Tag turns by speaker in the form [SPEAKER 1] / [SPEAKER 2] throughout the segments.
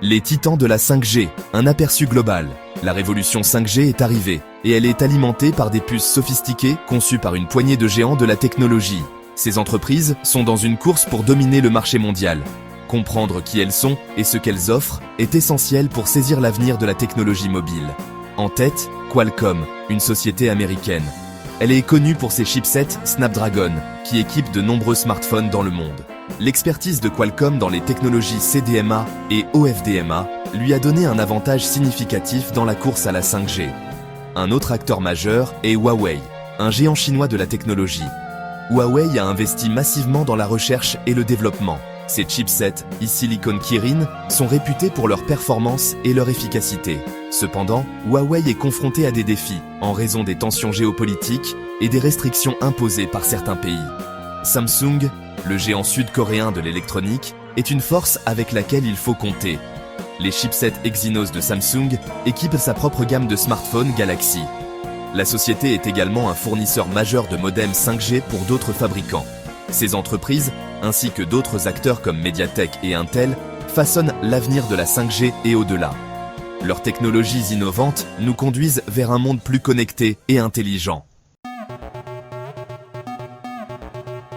[SPEAKER 1] Les titans de la 5G, un aperçu global. La révolution 5G est arrivée, et elle est alimentée par des puces sophistiquées conçues par une poignée de géants de la technologie. Ces entreprises sont dans une course pour dominer le marché mondial. Comprendre qui elles sont et ce qu'elles offrent est essentiel pour saisir l'avenir de la technologie mobile. En tête, Qualcomm, une société américaine. Elle est connue pour ses chipsets Snapdragon, qui équipent de nombreux smartphones dans le monde. L'expertise de Qualcomm dans les technologies CDMA et OFDMA lui a donné un avantage significatif dans la course à la 5G. Un autre acteur majeur est Huawei, un géant chinois de la technologie. Huawei a investi massivement dans la recherche et le développement. Ses chipsets, e-silicon Kirin, sont réputés pour leur performance et leur efficacité. Cependant, Huawei est confronté à des défis en raison des tensions géopolitiques et des restrictions imposées par certains pays. Samsung, le géant sud-coréen de l'électronique, est une force avec laquelle il faut compter. Les chipsets Exynos de Samsung équipent sa propre gamme de smartphones Galaxy. La société est également un fournisseur majeur de modems 5G pour d'autres fabricants. Ces entreprises, ainsi que d'autres acteurs comme Mediatek et Intel, façonnent l'avenir de la 5G et au-delà. Leurs technologies innovantes nous conduisent vers un monde plus connecté et intelligent.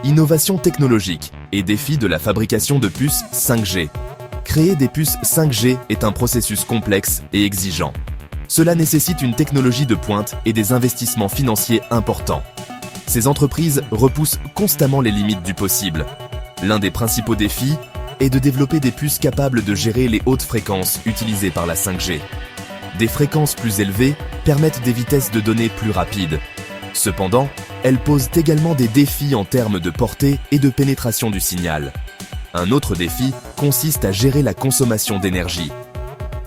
[SPEAKER 1] Innovation technologique et défi de la fabrication de puces 5G. Créer des puces 5G est un processus complexe et exigeant. Cela nécessite une technologie de pointe et des investissements financiers importants. Ces entreprises repoussent constamment les limites du possible. L'un des principaux défis est de développer des puces capables de gérer les hautes fréquences utilisées par la 5G. Des fréquences plus élevées permettent des vitesses de données plus rapides. Cependant, elles posent également des défis en termes de portée et de pénétration du signal. Un autre défi consiste à gérer la consommation d'énergie.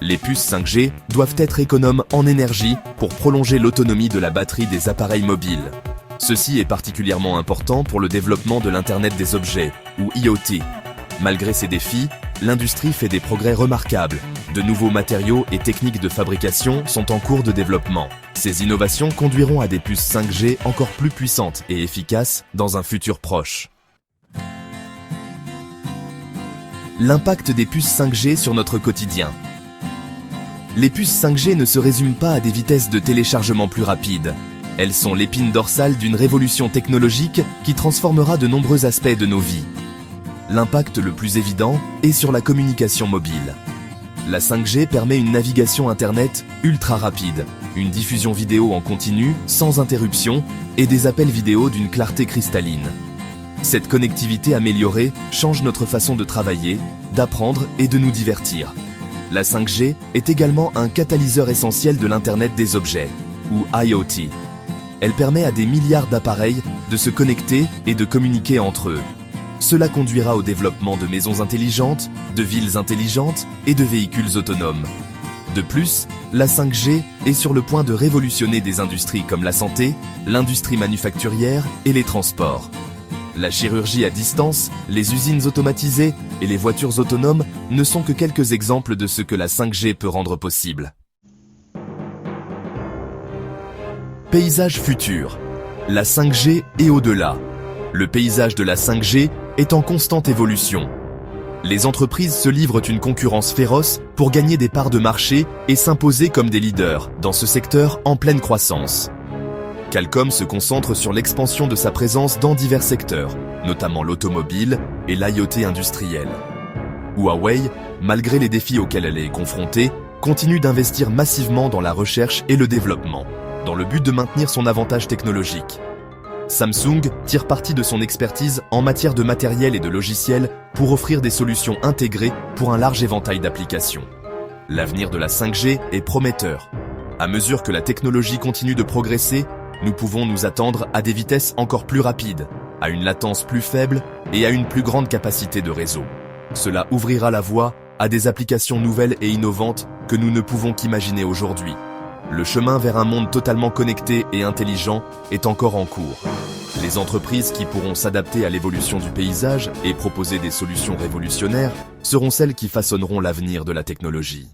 [SPEAKER 1] Les puces 5G doivent être économes en énergie pour prolonger l'autonomie de la batterie des appareils mobiles. Ceci est particulièrement important pour le développement de l'Internet des objets, ou IoT. Malgré ces défis, l'industrie fait des progrès remarquables. De nouveaux matériaux et techniques de fabrication sont en cours de développement. Ces innovations conduiront à des puces 5G encore plus puissantes et efficaces dans un futur proche. L'impact des puces 5G sur notre quotidien. Les puces 5G ne se résument pas à des vitesses de téléchargement plus rapides. Elles sont l'épine dorsale d'une révolution technologique qui transformera de nombreux aspects de nos vies. L'impact le plus évident est sur la communication mobile. La 5G permet une navigation Internet ultra rapide, une diffusion vidéo en continu, sans interruption, et des appels vidéo d'une clarté cristalline. Cette connectivité améliorée change notre façon de travailler, d'apprendre et de nous divertir. La 5G est également un catalyseur essentiel de l'Internet des objets, ou IoT. Elle permet à des milliards d'appareils de se connecter et de communiquer entre eux. Cela conduira au développement de maisons intelligentes, de villes intelligentes et de véhicules autonomes. De plus, la 5G est sur le point de révolutionner des industries comme la santé, l'industrie manufacturière et les transports. La chirurgie à distance, les usines automatisées et les voitures autonomes ne sont que quelques exemples de ce que la 5G peut rendre possible. Paysage futur. La 5G et au-delà. Le paysage de la 5G est en constante évolution. Les entreprises se livrent une concurrence féroce pour gagner des parts de marché et s'imposer comme des leaders dans ce secteur en pleine croissance. Qualcomm se concentre sur l'expansion de sa présence dans divers secteurs, notamment l'automobile et l'IoT industriel. Huawei, malgré les défis auxquels elle est confrontée, continue d'investir massivement dans la recherche et le développement, dans le but de maintenir son avantage technologique. Samsung tire parti de son expertise en matière de matériel et de logiciels pour offrir des solutions intégrées pour un large éventail d'applications. L'avenir de la 5G est prometteur. À mesure que la technologie continue de progresser, nous pouvons nous attendre à des vitesses encore plus rapides, à une latence plus faible et à une plus grande capacité de réseau. Cela ouvrira la voie à des applications nouvelles et innovantes que nous ne pouvons qu'imaginer aujourd'hui. Le chemin vers un monde totalement connecté et intelligent est encore en cours. Les entreprises qui pourront s'adapter à l'évolution du paysage et proposer des solutions révolutionnaires seront celles qui façonneront l'avenir de la technologie.